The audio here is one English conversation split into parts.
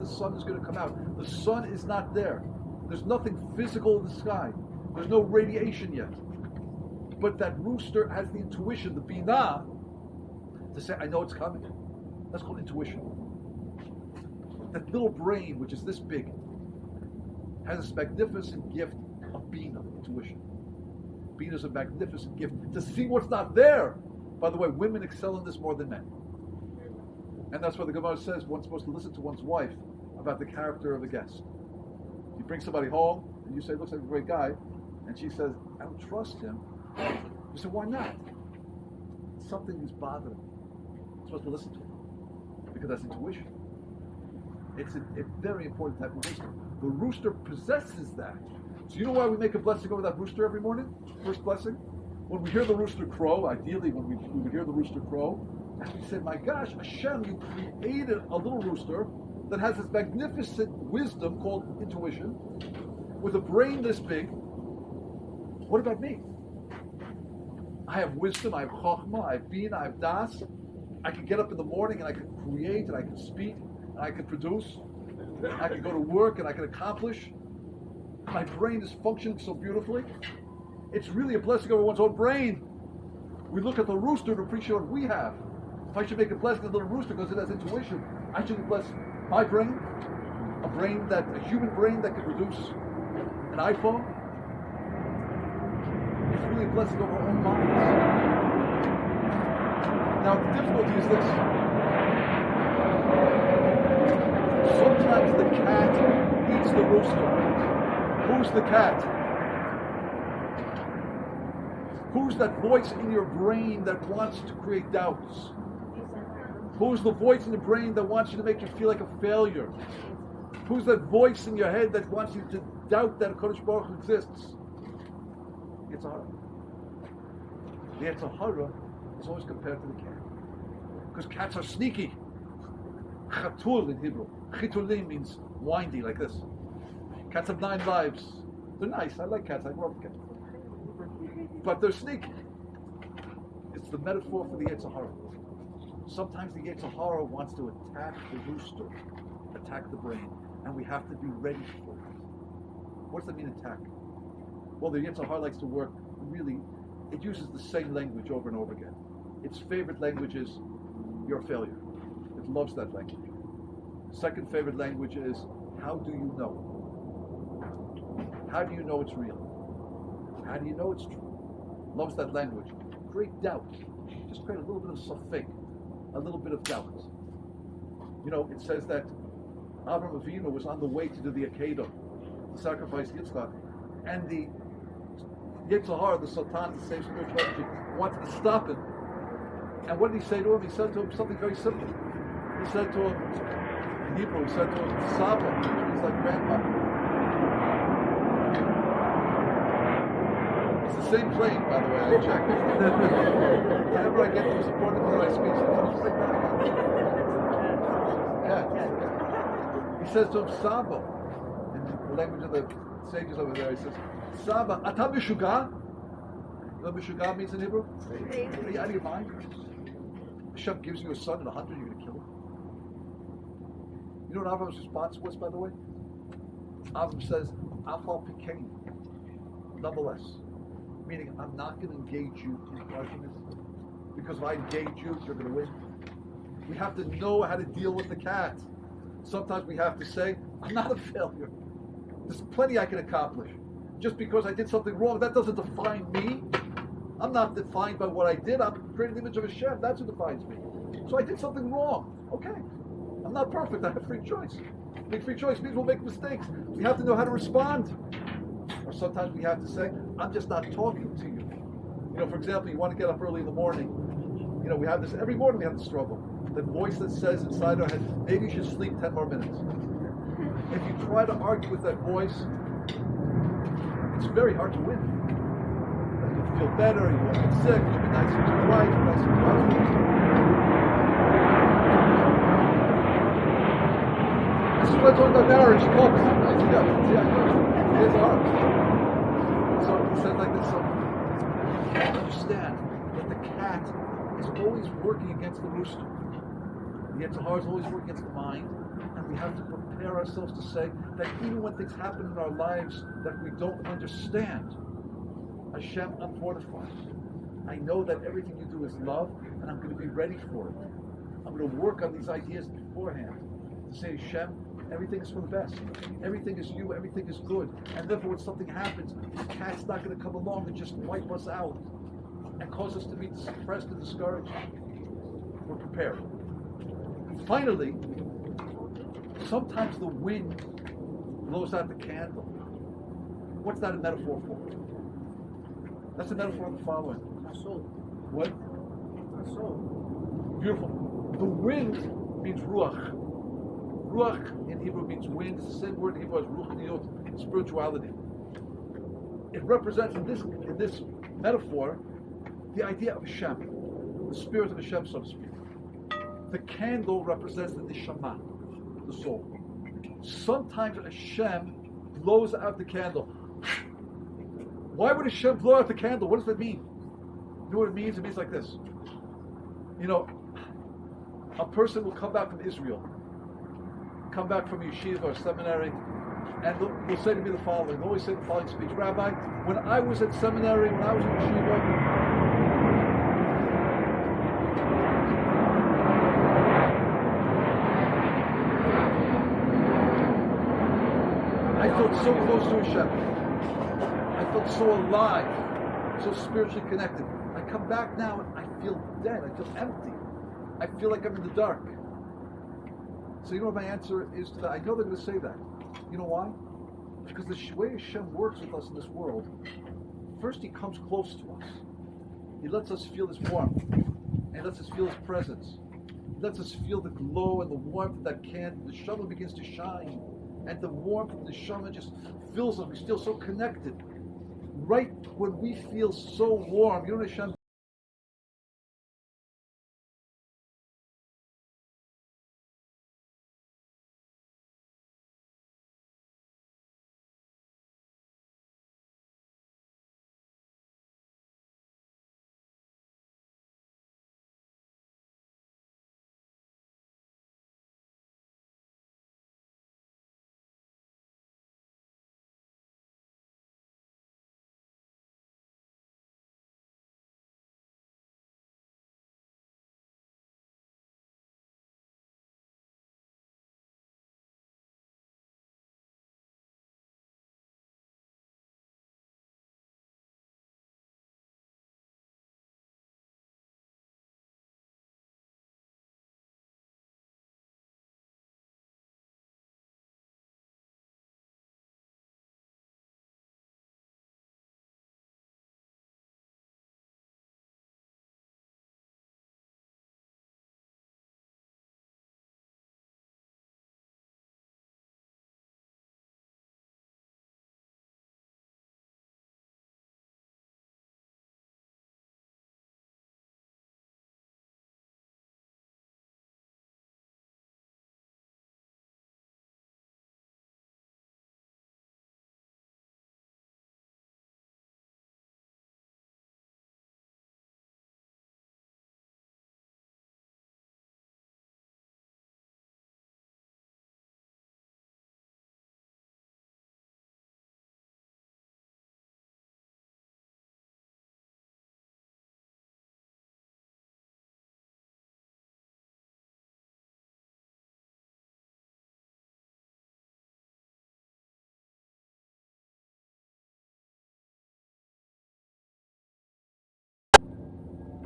the sun is going to come out. The sun is not there. There's nothing physical in the sky. There's no radiation yet. But that rooster has the intuition, the binah, to say, I know it's coming. That's called intuition. That little brain, which is this big, has this magnificent gift of binah, intuition. Binah is a magnificent gift to see what's not there. By the way, women excel in this more than men. And that's why the Gemara says one's supposed to listen to one's wife about the character of a guest. You bring somebody home, and you say, looks like a great guy, and she says, I don't trust him. You say, why not? Something is bothering me. You're supposed to listen to him. Because that's intuition. It's a very important type of wisdom. The rooster possesses that. So you know why we make a blessing over that rooster every morning? First blessing? When we hear the rooster crow, ideally when we would hear the rooster crow, and we say, my gosh, Hashem, you created a little rooster that has this magnificent wisdom called intuition, with a brain this big. What about me? I have wisdom, I have chokhmah, I have bin, I have das. I can get up in the morning and I can create and I can speak and I can produce. I can go to work and I can accomplish. My brain is functioning so beautifully. It's really a blessing over one's own brain. We look at the rooster to appreciate what we have. If I should make a blessing of the little rooster because it has intuition, I should bless my brain, a human brain that can produce an iPhone. It's really a blessing over our own minds. Now the difficulty is this. Sometimes the cat eats the rooster. Who's the cat? Who's that voice in your brain that wants to create doubts? Who's the voice in the brain that wants you to make you feel like a failure? Who's that voice in your head that wants you to doubt that HaKadosh Baruch Hu exists? Yetzer hara. The Yetzer hara is always compared to the cat. Because cats are sneaky. Chatul in Hebrew. Chitulim means windy, like this. Cats have 9 lives. They're nice. I like cats. I grew up with cats. But they're sneaky. It's the metaphor for the Yetzer hara. Sometimes the Yetzer hara wants to attack the rooster, attack the brain, and we have to be ready for it. What does that mean, attack? Well, the Yetzer hara likes to work really, it uses the same language over and over again. Its favorite language is, you're a failure. It loves that language. Second favorite language is, how do you know? How do you know it's real? How do you know it's true? Loves that language. Create doubt. Just create a little bit of safek, a little bit of doubt. You know, it says that Avraham Avinu was on the way to do the Akedah, to sacrifice Yitzchak, and the Yetzer hara, the Satan, the same spiritual energy, wanted to stop him. And what did he say to him? He said to him something very simple. He said to him, in Hebrew, he said to him, Saba, which means like grandpa. It's the same plane, by the way, I checked. Whenever I get to this important part of my speech, it comes right back. Yeah. He says to him, Saba, in the language of the sages over there, he says, Saba, ata mishuga? You know what mishuga means in Hebrew? Are you out of your mind? Hashem gives you a son and 100, you're going to kill him. You know what Avram's response was, by the way? Avram says, Afal Pikain, nonetheless. Meaning, I'm not going to engage you in argument, because if I engage you, you're going to win. We have to know how to deal with the cat. Sometimes we have to say, I'm not a failure. There's plenty I can accomplish. Just because I did something wrong, that doesn't define me. I'm not defined by what I did. I'm creating the image of Hashem. That's what defines me. So I did something wrong. Okay. I'm not perfect. I have free choice. Big free choice means we'll make mistakes. We have to know how to respond. Or sometimes we have to say, I'm just not talking to you. You know, for example, you want to get up early in the morning. You know, we have this, every morning we have the struggle. The voice that says inside our head, maybe you should sleep 10 more minutes. If you try to argue with that voice, it's very hard to win. You'll feel better, you won't get sick, you'll be nice with your wife, nice with your husband. This is what I talk about marriage, folks. It's hard. So he said like this, so understand that the cat is always working against the rooster. The Yetzer hara is always working against the mind, And we have to prepare ourselves to say that even when things happen in our lives that we don't understand, Hashem, I'm fortified. I know that everything you do is love, and I'm going to be ready for it. I'm going to work on these ideas beforehand to say, Hashem, everything is for the best. Everything is you. Everything is good. And therefore, when something happens, the cat's not going to come along and just wipe us out and cause us to be depressed and discouraged. We're prepared. Finally, sometimes the wind blows out the candle. What's that a metaphor for? That's a metaphor of the following. What? Beautiful. The wind means ruach. Ruach in Hebrew means wind. It's the same word in Hebrew as ruchniut, spirituality. It represents in this metaphor the idea of Hashem, the spirit of Hashem, so to speak. The candle represents the neshama, the soul. Sometimes Hashem blows out the candle. Why would Hashem blow out the candle? What does that mean? You know what it means? It means like this. You know, a person will come back from Israel, come back from yeshiva or seminary, and will say to me the following. They'll always say the following speech: Rabbi, when I was at seminary, when I was in yeshiva, I felt so close to Hashem. I felt so alive, so spiritually connected. I come back now and I feel dead. I feel empty. I feel like I'm in the dark. So you know what my answer is to that? I know they're going to say that. You know why? Because the way Hashem works with us in this world, first He comes close to us. He lets us feel His warmth. And He lets us feel His presence. He lets us feel the glow and the warmth of that candle. The neshama begins to shine. And the warmth of the neshama just fills us. We feel so connected. Right when we feel so warm, you know what Hashem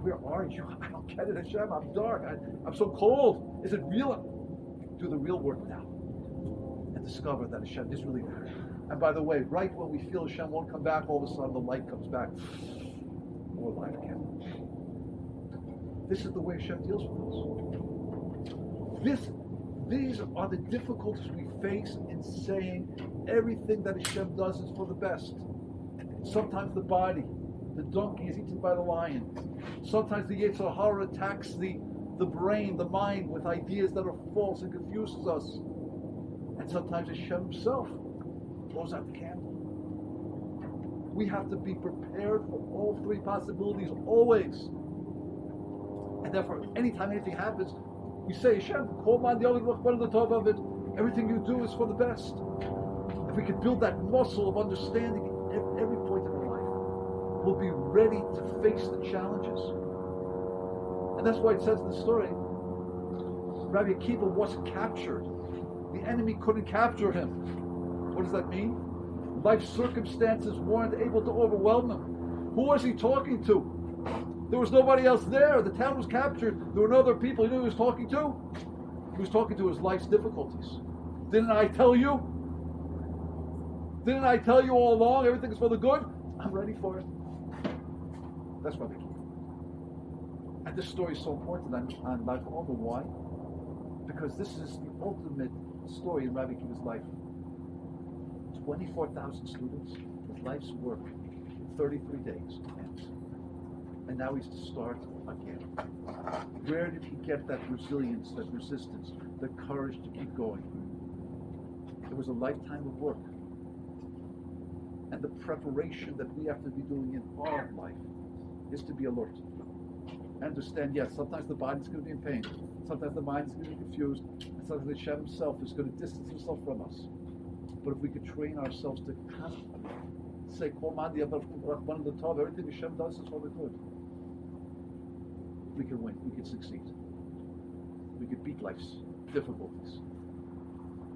where are you? I don't get it, Hashem. I'm dark. I'm so cold. Is it real? Do the real work now and discover that Hashem is really there. And by the way, right when we feel Hashem won't come back, all of a sudden the light comes back. More light again. This is the way Hashem deals with us. These are the difficulties we face in saying everything that Hashem does is for the best. Sometimes the body, the donkey is eaten by the lion. Sometimes the Yetzer Hara attacks the brain, the mind, with ideas that are false and confuses us. And sometimes Hashem Himself blows out the candle. We have to be prepared for all three possibilities always. And therefore, anytime anything happens, We say, Hashem, of it. Everything you do is for the best. If we could build that muscle of understanding at every point in our life, we'll be ready to face the challenges. And that's why it says in the story, Rabbi Akiva wasn't captured. The enemy couldn't capture him. What does that mean? Life circumstances weren't able to overwhelm him. Who was he talking to? There was nobody else there. The town was captured. There were no other people. You know who he was talking to? He was talking to his life's difficulties. Didn't I tell you? Didn't I tell you all along everything is for the good? I'm ready for it. That's Rabbi Akiva. And this story is so important on life. All the why? Because this is the ultimate story in Rabbi Akiva's life. 24,000 students, his life's work in 33 days ends. And now he's to start again. Where did he get that resilience, that resistance, the courage to keep going? It was a lifetime of work. And the preparation that we have to be doing in our life is to be alert. Understand, yes, sometimes the body's going to be in pain. Sometimes the mind is going to be confused. And sometimes the Hashem himself is going to distance himself from us. But if we could train ourselves to constantly say, everything Hashem does is for the good, we can win, we can succeed. We could beat life's difficulties.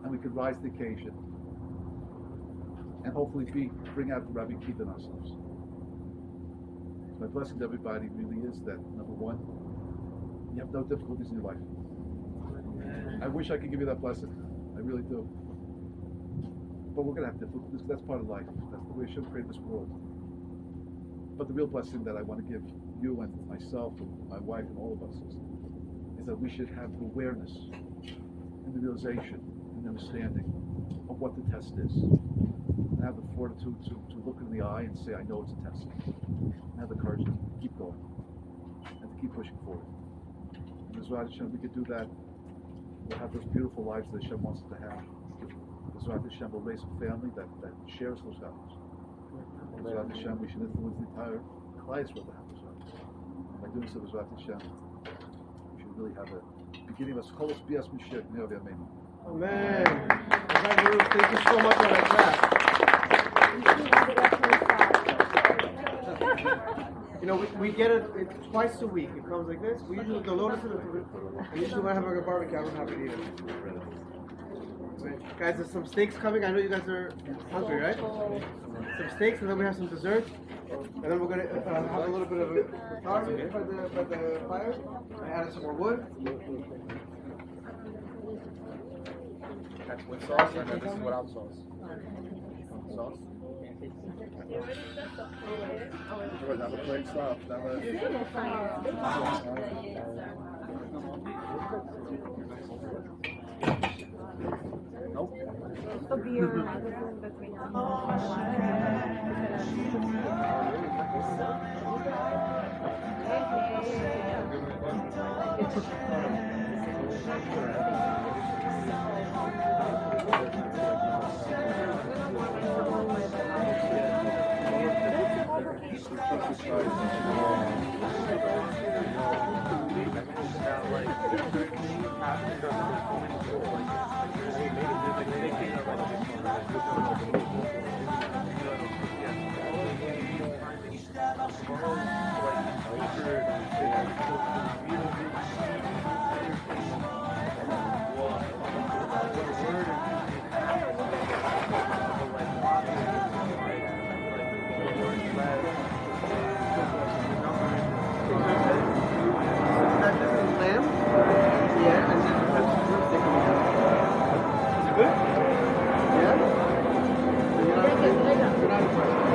And we could rise to the occasion. And hopefully bring out the Rabbi Akiva in ourselves. My blessing to everybody really is that, number one, you have no difficulties in your life. I wish I could give you that blessing. I really do. But we're going to have difficulties. That's part of life. That's the way Hashem created this world. But the real blessing that I want to give you and myself and my wife and all of us is that we should have awareness and the realization and understanding of what the test is. And have the fortitude to look in the eye and say, I know it's a test. And have the courage to keep going and to keep pushing forward. And as Hashem, we could do that. We'll have those beautiful lives that Hashem wants us to have. As Hashem will raise a family that shares those values. As Hashem, we should influence the entire class with that. By doing so, as Hashem, we should really have a beginning of us. Kolos bias mishek ne'ovi amen. Amen. Thank you so much for that class. You know, we get it twice a week. It comes like this. We usually the lotus in the fruit. We usually want to have like a barbecue. I don't have it either. Right. Guys, there's some steaks coming. I know you guys are hungry, right? Some steaks, and then we have some dessert. And then we're going to have a little bit of a tar by the fire. I added some more wood. That's with sauce, and then this is without sauce. Sauce? Never played stuff. Nope. Good? Yeah? You're not